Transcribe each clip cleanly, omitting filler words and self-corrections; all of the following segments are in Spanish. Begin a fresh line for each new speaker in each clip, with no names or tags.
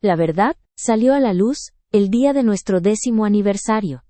La verdad, salió a la luz, el día de nuestro 10º aniversario.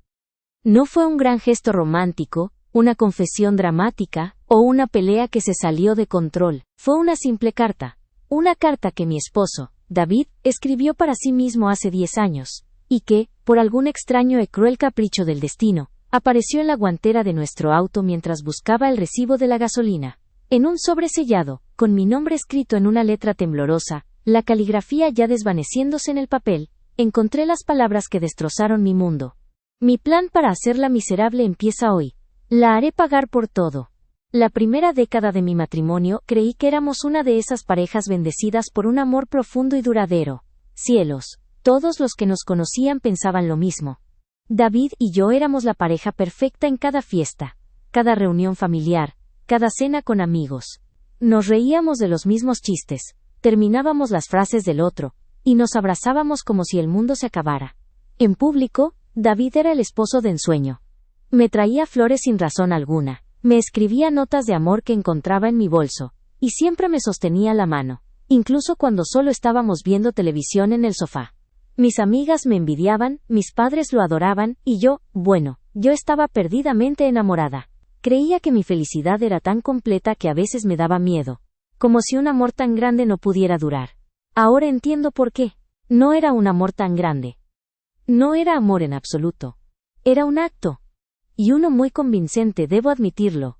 No fue un gran gesto romántico, una confesión dramática, o una pelea que se salió de control. Fue una simple carta. Una carta que mi esposo, David, escribió para sí mismo hace 10 años, y que, por algún extraño y cruel capricho del destino, apareció en la guantera de nuestro auto mientras buscaba el recibo de la gasolina. En un sobre sellado, con mi nombre escrito en una letra temblorosa, la caligrafía ya desvaneciéndose en el papel, encontré las palabras que destrozaron mi mundo. Mi plan para hacerla miserable empieza hoy. La haré pagar por todo. La primera década de mi matrimonio creí que éramos una de esas parejas bendecidas por un amor profundo y duradero. Cielos, todos los que nos conocían pensaban lo mismo. David y yo éramos la pareja perfecta en cada fiesta, cada reunión familiar, cada cena con amigos. Nos reíamos de los mismos chistes, terminábamos las frases del otro, y nos abrazábamos como si el mundo se acabara. En público, David era el esposo de ensueño. Me traía flores sin razón alguna, me escribía notas de amor que encontraba en mi bolso, y siempre me sostenía la mano, incluso cuando solo estábamos viendo televisión en el sofá. Mis amigas me envidiaban, mis padres lo adoraban, y yo estaba perdidamente enamorada. Creía que mi felicidad era tan completa que a veces me daba miedo, como si un amor tan grande no pudiera durar. Ahora entiendo por qué. No era un amor tan grande. No era amor en absoluto. Era un acto. Y uno muy convincente, debo admitirlo.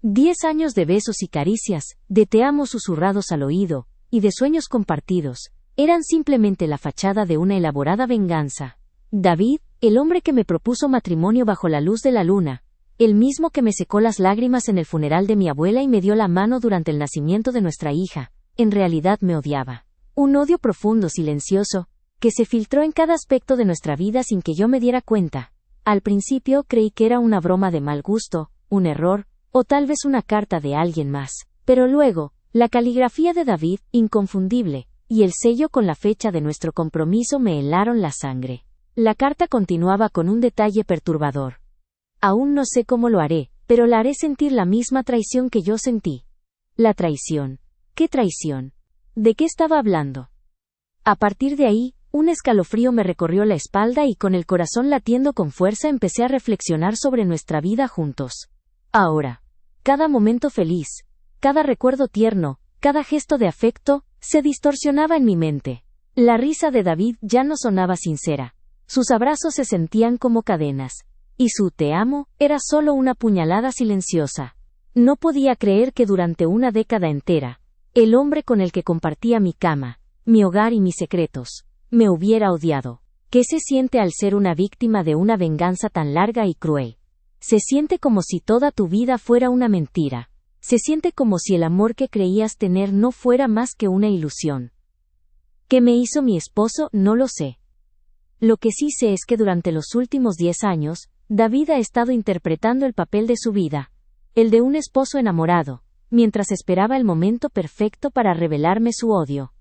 10 años de besos y caricias, de te amo susurrados al oído, y de sueños compartidos, eran simplemente la fachada de una elaborada venganza. David, el hombre que me propuso matrimonio bajo la luz de la luna, el mismo que me secó las lágrimas en el funeral de mi abuela y me dio la mano durante el nacimiento de nuestra hija, en realidad me odiaba. Un odio profundo, silencioso, que se filtró en cada aspecto de nuestra vida sin que yo me diera cuenta. Al principio creí que era una broma de mal gusto, un error, o tal vez una carta de alguien más. Pero luego, la caligrafía de David, inconfundible, y el sello con la fecha de nuestro compromiso me helaron la sangre. La carta continuaba con un detalle perturbador. Aún no sé cómo lo haré, pero la haré sentir la misma traición que yo sentí. La traición. ¿Qué traición? ¿De qué estaba hablando? A partir de ahí, un escalofrío me recorrió la espalda y con el corazón latiendo con fuerza empecé a reflexionar sobre nuestra vida juntos. Ahora, cada momento feliz, cada recuerdo tierno, cada gesto de afecto, se distorsionaba en mi mente. La risa de David ya no sonaba sincera. Sus abrazos se sentían como cadenas. Y su te amo era solo una puñalada silenciosa. No podía creer que durante una década entera, el hombre con el que compartía mi cama, mi hogar y mis secretos, me hubiera odiado. ¿Qué se siente al ser una víctima de una venganza tan larga y cruel? Se siente como si toda tu vida fuera una mentira. Se siente como si el amor que creías tener no fuera más que una ilusión. ¿Qué me hizo mi esposo? No lo sé. Lo que sí sé es que durante los últimos 10 años, David ha estado interpretando el papel de su vida, el de un esposo enamorado, mientras esperaba el momento perfecto para revelarme su odio.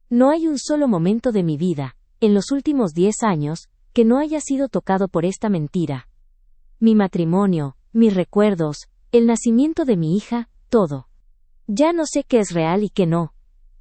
No hay un solo momento de mi vida, en los últimos 10 años, que no haya sido tocado por esta mentira. Mi matrimonio, mis recuerdos, el nacimiento de mi hija, todo. Ya no sé qué es real y qué no.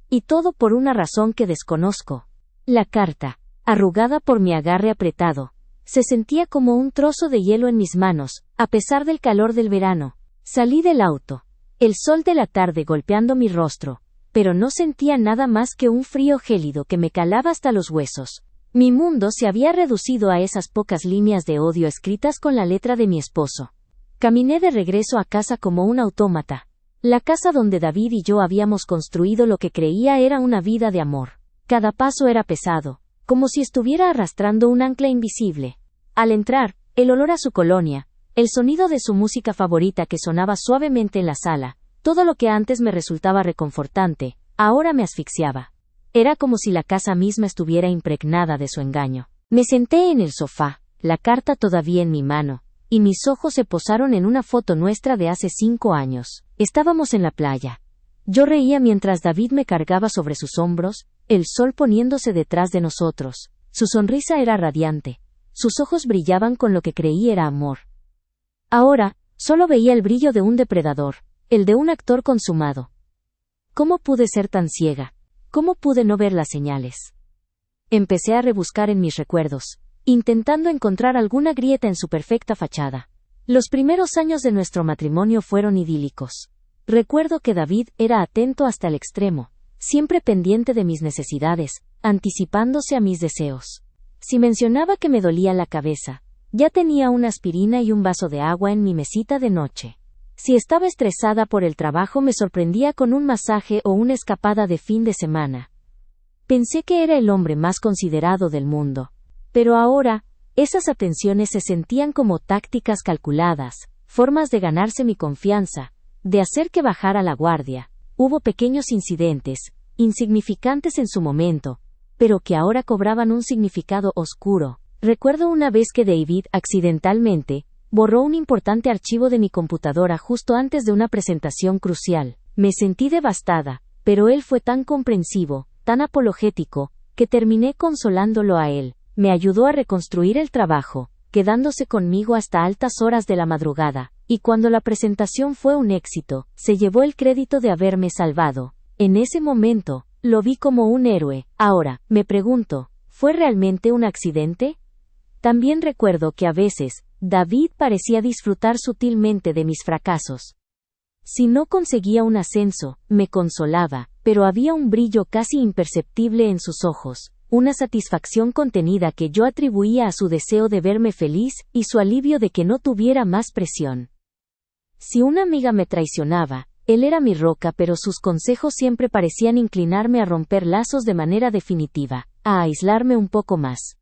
Y todo por una razón que desconozco. La carta, arrugada por mi agarre apretado, se sentía como un trozo de hielo en mis manos, a pesar del calor del verano. Salí del auto, el sol de la tarde golpeando mi rostro, pero no sentía nada más que un frío gélido que me calaba hasta los huesos. Mi mundo se había reducido a esas pocas líneas de odio escritas con la letra de mi esposo. Caminé de regreso a casa como un autómata. La casa donde David y yo habíamos construido lo que creía era una vida de amor. Cada paso era pesado, como si estuviera arrastrando un ancla invisible. Al entrar, el olor a su colonia, el sonido de su música favorita que sonaba suavemente en la sala, todo lo que antes me resultaba reconfortante, ahora me asfixiaba. Era como si la casa misma estuviera impregnada de su engaño. Me senté en el sofá, la carta todavía en mi mano, y mis ojos se posaron en una foto nuestra de hace 5 años. Estábamos en la playa. Yo reía mientras David me cargaba sobre sus hombros, el sol poniéndose detrás de nosotros. Su sonrisa era radiante. Sus ojos brillaban con lo que creí era amor. Ahora, solo veía el brillo de un depredador, el de un actor consumado. ¿Cómo pude ser tan ciega? ¿Cómo pude no ver las señales? Empecé a rebuscar en mis recuerdos, intentando encontrar alguna grieta en su perfecta fachada. Los primeros años de nuestro matrimonio fueron idílicos. Recuerdo que David era atento hasta el extremo, siempre pendiente de mis necesidades, anticipándose a mis deseos. Si mencionaba que me dolía la cabeza, ya tenía una aspirina y un vaso de agua en mi mesita de noche. Si estaba estresada por el trabajo, me sorprendía con un masaje o una escapada de fin de semana. Pensé que era el hombre más considerado del mundo. Pero ahora, esas atenciones se sentían como tácticas calculadas, formas de ganarse mi confianza, de hacer que bajara la guardia. Hubo pequeños incidentes, insignificantes en su momento, pero que ahora cobraban un significado oscuro. Recuerdo una vez que David, accidentalmente, borró un importante archivo de mi computadora justo antes de una presentación crucial. Me sentí devastada, pero él fue tan comprensivo, tan apologético, que terminé consolándolo a él. Me ayudó a reconstruir el trabajo, quedándose conmigo hasta altas horas de la madrugada, y cuando la presentación fue un éxito, se llevó el crédito de haberme salvado. En ese momento, lo vi como un héroe. Ahora, me pregunto, ¿fue realmente un accidente? También recuerdo que a veces, David parecía disfrutar sutilmente de mis fracasos. Si no conseguía un ascenso, me consolaba, pero había un brillo casi imperceptible en sus ojos, una satisfacción contenida que yo atribuía a su deseo de verme feliz y su alivio de que no tuviera más presión. Si una amiga me traicionaba, él era mi roca, pero sus consejos siempre parecían inclinarme a romper lazos de manera definitiva, a aislarme un poco más.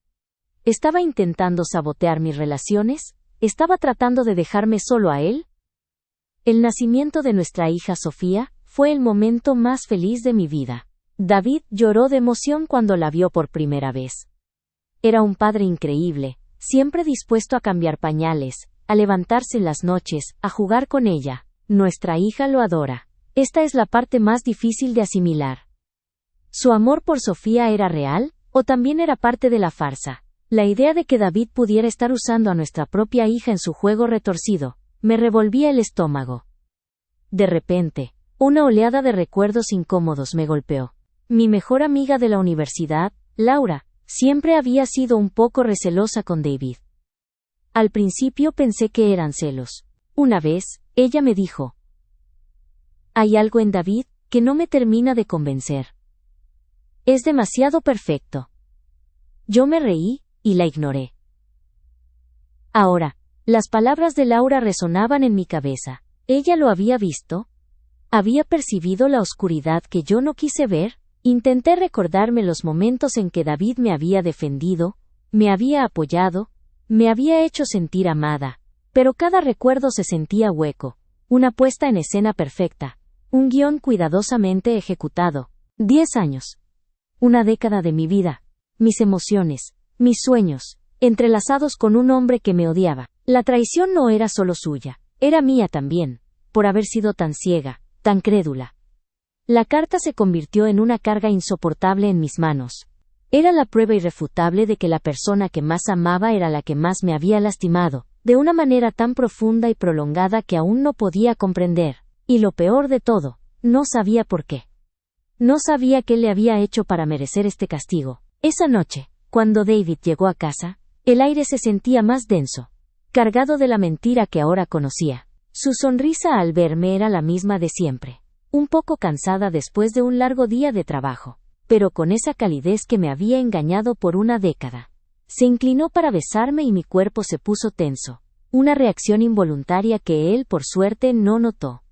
¿Estaba intentando sabotear mis relaciones? ¿Estaba tratando de dejarme solo a él? El nacimiento de nuestra hija Sofía fue el momento más feliz de mi vida. David lloró de emoción cuando la vio por primera vez. Era un padre increíble, siempre dispuesto a cambiar pañales, a levantarse en las noches, a jugar con ella. Nuestra hija lo adora. Esta es la parte más difícil de asimilar. ¿Su amor por Sofía era real, o también era parte de la farsa? La idea de que David pudiera estar usando a nuestra propia hija en su juego retorcido, me revolvía el estómago. De repente, una oleada de recuerdos incómodos me golpeó. Mi mejor amiga de la universidad, Laura, siempre había sido un poco recelosa con David. Al principio pensé que eran celos. Una vez, ella me dijo: «Hay algo en David que no me termina de convencer. Es demasiado perfecto». Yo me reí y la ignoré. Ahora, las palabras de Laura resonaban en mi cabeza. ¿Ella lo había visto? ¿Había percibido la oscuridad que yo no quise ver? Intenté recordarme los momentos en que David me había defendido, me había apoyado, me había hecho sentir amada, pero cada recuerdo se sentía hueco, una puesta en escena perfecta, un guión cuidadosamente ejecutado. 10 años. Una década de mi vida, mis emociones, mis sueños, entrelazados con un hombre que me odiaba. La traición no era solo suya, era mía también, por haber sido tan ciega, tan crédula. La carta se convirtió en una carga insoportable en mis manos. Era la prueba irrefutable de que la persona que más amaba era la que más me había lastimado, de una manera tan profunda y prolongada que aún no podía comprender. Y lo peor de todo, no sabía por qué. No sabía qué le había hecho para merecer este castigo. Esa noche, cuando David llegó a casa, el aire se sentía más denso, cargado de la mentira que ahora conocía. Su sonrisa al verme era la misma de siempre. Un poco cansada después de un largo día de trabajo, pero con esa calidez que me había engañado por una década. Se inclinó para besarme y mi cuerpo se puso tenso, una reacción involuntaria que él, por suerte, no notó.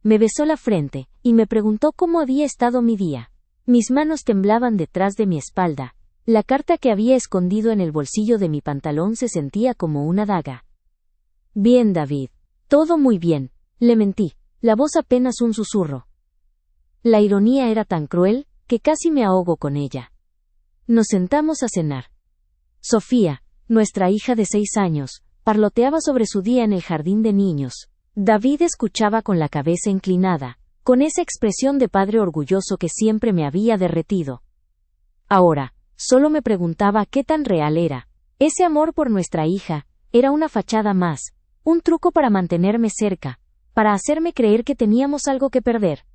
Me besó la frente, y me preguntó cómo había estado mi día. Mis manos temblaban detrás de mi espalda. La carta que había escondido en el bolsillo de mi pantalón se sentía como una daga. «Bien, David. Todo muy bien», le mentí, la voz apenas un susurro. La ironía era tan cruel, que casi me ahogo con ella. Nos sentamos a cenar. Sofía, nuestra hija de 6 años, parloteaba sobre su día en el jardín de niños. David escuchaba con la cabeza inclinada, con esa expresión de padre orgulloso que siempre me había derretido. Ahora, solo me preguntaba qué tan real era. Ese amor por nuestra hija, era una fachada más, un truco para mantenerme cerca, para hacerme creer que teníamos algo que perder.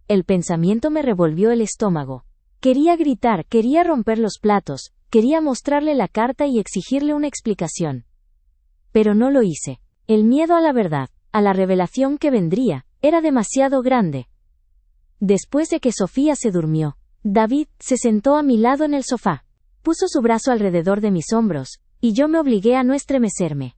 El pensamiento me revolvió el estómago. Quería gritar, quería romper los platos, quería mostrarle la carta y exigirle una explicación. Pero no lo hice. El miedo a la verdad, a la revelación que vendría, era demasiado grande. Después de que Sofía se durmió, David se sentó a mi lado en el sofá. Puso su brazo alrededor de mis hombros, y yo me obligué a no estremecerme.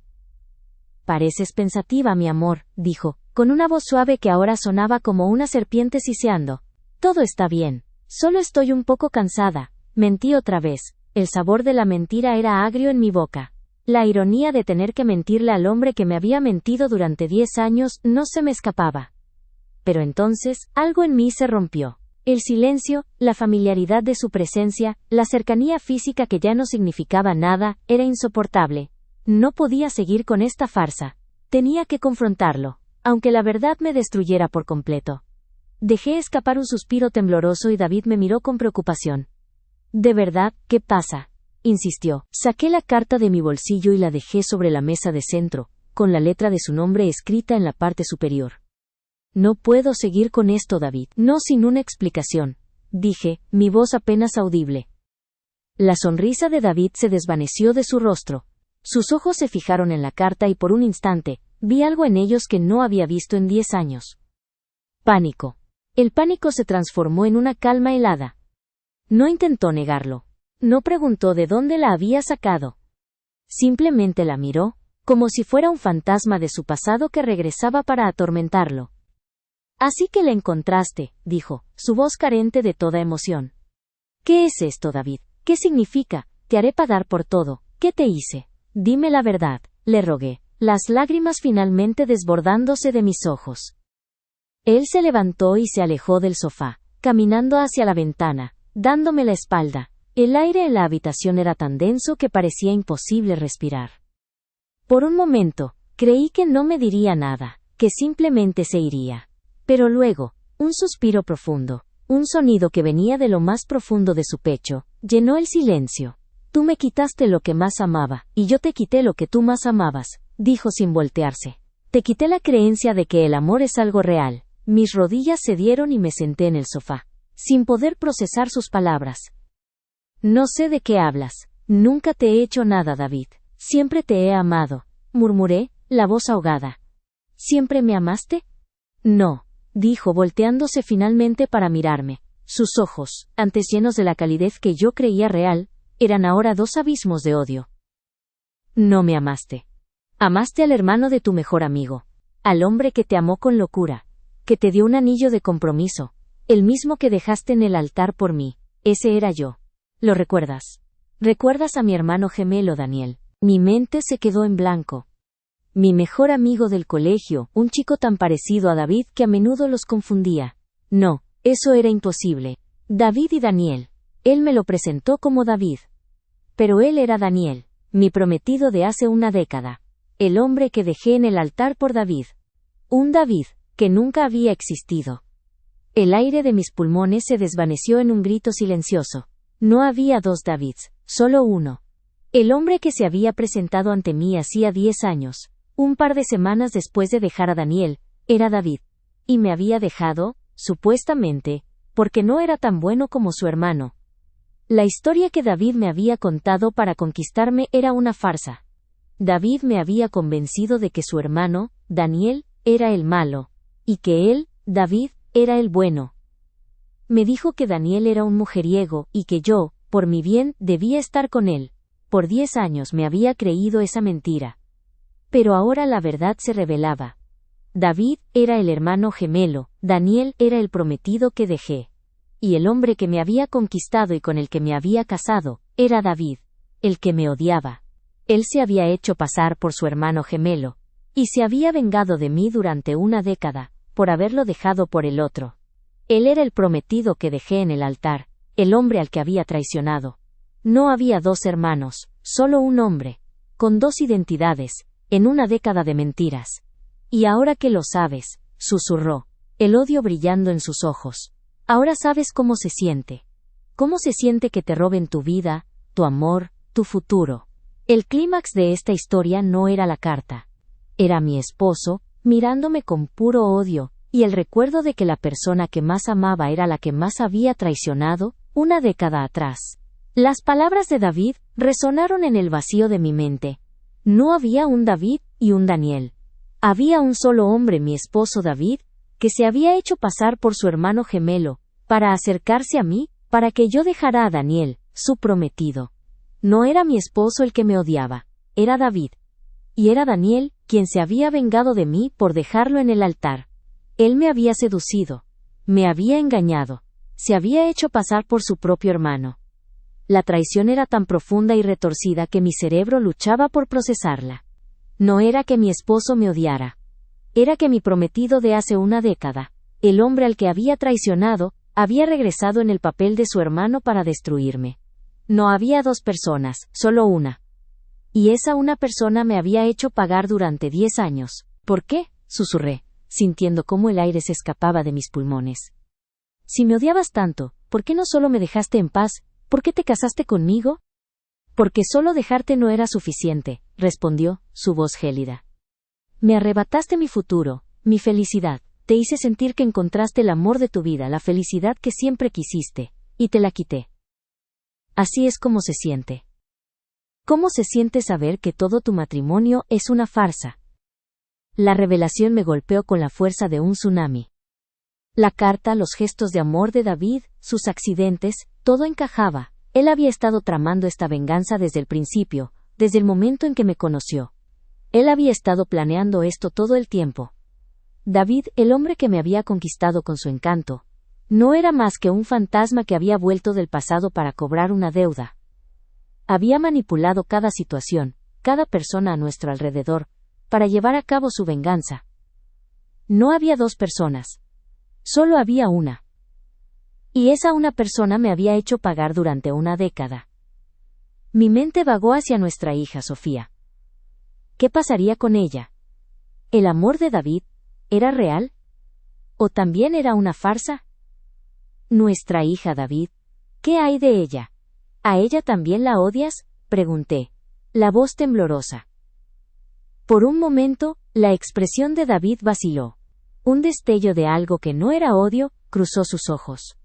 Pareces pensativa, mi amor, dijo, con una voz suave que ahora sonaba como una serpiente siseando. Todo está bien. Solo estoy un poco cansada. Mentí otra vez. El sabor de la mentira era agrio en mi boca. La ironía de tener que mentirle al hombre que me había mentido durante 10 años no se me escapaba. Pero entonces, algo en mí se rompió. El silencio, la familiaridad de su presencia, la cercanía física que ya no significaba nada, era insoportable. No podía seguir con esta farsa. Tenía que confrontarlo, aunque la verdad me destruyera por completo. Dejé escapar un suspiro tembloroso y David me miró con preocupación. ¿De verdad? ¿Qué pasa?, insistió. Saqué la carta de mi bolsillo y la dejé sobre la mesa de centro, con la letra de su nombre escrita en la parte superior. No puedo seguir con esto, David. No sin una explicación, dije, mi voz apenas audible. La sonrisa de David se desvaneció de su rostro. Sus ojos se fijaron en la carta y por un instante, vi algo en ellos que no había visto en 10 años. Pánico. El pánico se transformó en una calma helada. No intentó negarlo. No preguntó de dónde la había sacado. Simplemente la miró, como si fuera un fantasma de su pasado que regresaba para atormentarlo. Así que la encontraste, dijo, su voz carente de toda emoción. ¿Qué es esto, David? ¿Qué significa? Te haré pagar por todo. ¿Qué te hice? Dime la verdad, le rogué, las lágrimas finalmente desbordándose de mis ojos. Él se levantó y se alejó del sofá, caminando hacia la ventana, dándome la espalda. El aire en la habitación era tan denso que parecía imposible respirar. Por un momento, creí que no me diría nada, que simplemente se iría. Pero luego, un suspiro profundo, un sonido que venía de lo más profundo de su pecho, llenó el silencio. Tú me quitaste lo que más amaba, y yo te quité lo que tú más amabas, dijo sin voltearse. Te quité la creencia de que el amor es algo real. Mis rodillas cedieron y me senté en el sofá, sin poder procesar sus palabras. No sé de qué hablas. Nunca te he hecho nada, David. Siempre te he amado, murmuré, la voz ahogada. ¿Siempre me amaste? No, dijo volteándose finalmente para mirarme. Sus ojos, antes llenos de la calidez que yo creía real, eran ahora 2 abismos de odio. No me amaste. Amaste al hermano de tu mejor amigo, al hombre que te amó con locura, que te dio un anillo de compromiso, el mismo que dejaste en el altar por mí. Ese era yo. ¿Lo recuerdas? ¿Recuerdas a mi hermano gemelo Daniel? Mi mente se quedó en blanco. Mi mejor amigo del colegio, un chico tan parecido a David que a menudo los confundía. No, eso era imposible. David y Daniel. Él me lo presentó como David. Pero él era Daniel, mi prometido de hace una década. El hombre que dejé en el altar por David. Un David, que nunca había existido. El aire de mis pulmones se desvaneció en un grito silencioso. No había 2 Davids, solo uno. El hombre que se había presentado ante mí hacía 10 años, un par de semanas después de dejar a Daniel, era David. Y me había dejado, supuestamente, porque no era tan bueno como su hermano. La historia que David me había contado para conquistarme era una farsa. David me había convencido de que su hermano, Daniel, era el malo, y que él, David, era el bueno. Me dijo que Daniel era un mujeriego, y que yo, por mi bien, debía estar con él. Por 10 años me había creído esa mentira. Pero ahora la verdad se revelaba. David era el hermano gemelo, Daniel era el prometido que dejé. Y el hombre que me había conquistado y con el que me había casado, era David, el que me odiaba. Él se había hecho pasar por su hermano gemelo, y se había vengado de mí durante una década, por haberlo dejado por el otro. Él era el prometido que dejé en el altar, el hombre al que había traicionado. No había 2 hermanos, solo un hombre, con 2 identidades, en una década de mentiras. Y ahora que lo sabes, susurró, el odio brillando en sus ojos. Ahora sabes cómo se siente. Cómo se siente que te roben tu vida, tu amor, tu futuro. El clímax de esta historia no era la carta. Era mi esposo, mirándome con puro odio, y el recuerdo de que la persona que más amaba era la que más había traicionado, una década atrás. Las palabras de David resonaron en el vacío de mi mente. No había un David y un Daniel. Había un solo hombre, mi esposo David, que se había hecho pasar por su hermano gemelo, para acercarse a mí, para que yo dejara a Daniel, su prometido. No era mi esposo el que me odiaba, era David. Y era Daniel, quien se había vengado de mí por dejarlo en el altar. Él me había seducido, me había engañado, se había hecho pasar por su propio hermano. La traición era tan profunda y retorcida que mi cerebro luchaba por procesarla. No era que mi esposo me odiara. Era que mi prometido de hace una década, el hombre al que había traicionado, había regresado en el papel de su hermano para destruirme. No había dos personas, solo una. Y esa una persona me había hecho pagar durante 10 años. ¿Por qué?, susurré, sintiendo cómo el aire se escapaba de mis pulmones. Si me odiabas tanto, ¿por qué no solo me dejaste en paz? ¿Por qué te casaste conmigo? Porque solo dejarte no era suficiente, respondió, su voz gélida. Me arrebataste mi futuro, mi felicidad, te hice sentir que encontraste el amor de tu vida, la felicidad que siempre quisiste, y te la quité. Así es como se siente. ¿Cómo se siente saber que todo tu matrimonio es una farsa? La revelación me golpeó con la fuerza de un tsunami. La carta, los gestos de amor de David, sus accidentes, todo encajaba. Él había estado tramando esta venganza desde el principio, desde el momento en que me conoció. Él había estado planeando esto todo el tiempo. David, el hombre que me había conquistado con su encanto, no era más que un fantasma que había vuelto del pasado para cobrar una deuda. Había manipulado cada situación, cada persona a nuestro alrededor, para llevar a cabo su venganza. No había dos personas. Solo había una. Y esa una persona me había hecho pagar durante una década. Mi mente vagó hacia nuestra hija Sofía. ¿Qué pasaría con ella? ¿El amor de David era real? ¿O también era una farsa? Nuestra hija David, ¿qué hay de ella? ¿A ella también la odias?, pregunté, la voz temblorosa. Por un momento, la expresión de David vaciló. Un destello de algo que no era odio cruzó sus ojos.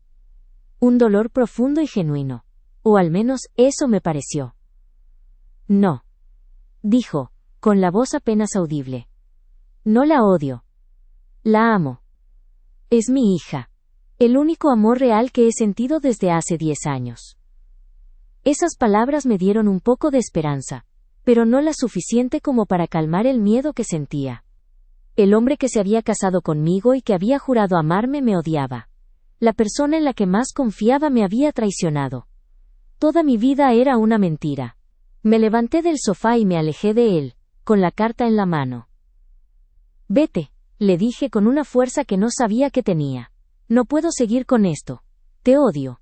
Un dolor profundo y genuino. O al menos, eso me pareció. No. Dijo, con la voz apenas audible. No la odio. La amo. Es mi hija. El único amor real que he sentido desde hace 10 años. Esas palabras me dieron un poco de esperanza, pero no la suficiente como para calmar el miedo que sentía. El hombre que se había casado conmigo y que había jurado amarme me odiaba. La persona en la que más confiaba me había traicionado. Toda mi vida era una mentira. Me levanté del sofá y me alejé de él, con la carta en la mano. Vete, le dije con una fuerza que no sabía que tenía. No puedo seguir con esto. Te odio.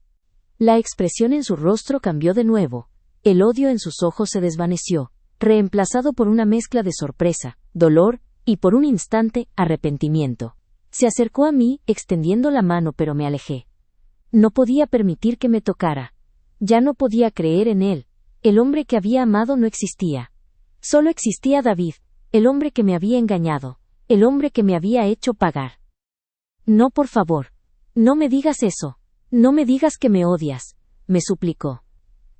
La expresión en su rostro cambió de nuevo. El odio en sus ojos se desvaneció, reemplazado por una mezcla de sorpresa, dolor, y por un instante, arrepentimiento. Se acercó a mí, extendiendo la mano, pero me alejé. No podía permitir que me tocara. Ya no podía creer en él. El hombre que había amado no existía. Solo existía David, el hombre que me había engañado, el hombre que me había hecho pagar. No, por favor. No me digas eso. No me digas que me odias, me suplicó.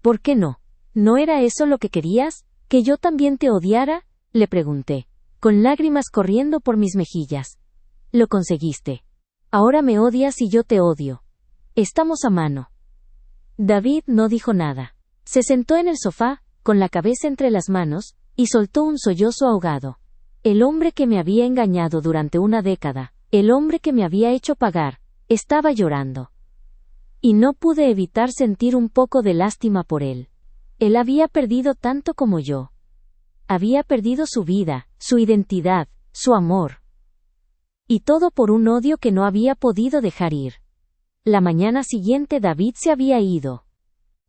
¿Por qué no? ¿No era eso lo que querías? ¿Que yo también te odiara?, le pregunté, con lágrimas corriendo por mis mejillas. Lo conseguiste. Ahora me odias y yo te odio. Estamos a mano. David no dijo nada. Se sentó en el sofá, con la cabeza entre las manos, y soltó un sollozo ahogado. El hombre que me había engañado durante una década, el hombre que me había hecho pagar, estaba llorando. Y no pude evitar sentir un poco de lástima por él. Él había perdido tanto como yo. Había perdido su vida, su identidad, su amor. Y todo por un odio que no había podido dejar ir. La mañana siguiente David se había ido.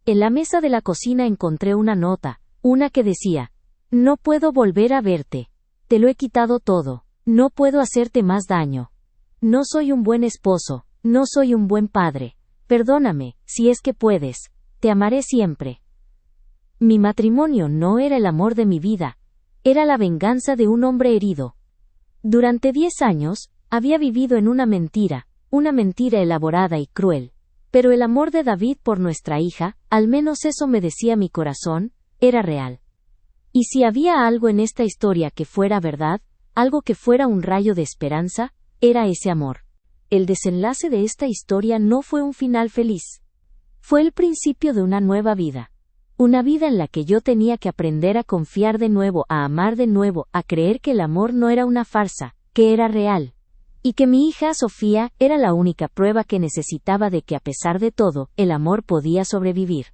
En la mesa de la cocina encontré una nota, una que decía: no puedo volver a verte. Te lo he quitado todo. No puedo hacerte más daño. No soy un buen esposo, no soy un buen padre. Perdóname, si es que puedes. Te amaré siempre. Mi matrimonio no era el amor de mi vida. Era la venganza de un hombre herido. Durante 10 años, había vivido en una mentira elaborada y cruel. Pero el amor de David por nuestra hija, al menos eso me decía mi corazón, era real. Y si había algo en esta historia que fuera verdad, algo que fuera un rayo de esperanza, era ese amor. El desenlace de esta historia no fue un final feliz. Fue el principio de una nueva vida. Una vida en la que yo tenía que aprender a confiar de nuevo, a amar de nuevo, a creer que el amor no era una farsa, que era real. Y que mi hija Sofía era la única prueba que necesitaba de que a pesar de todo, el amor podía sobrevivir.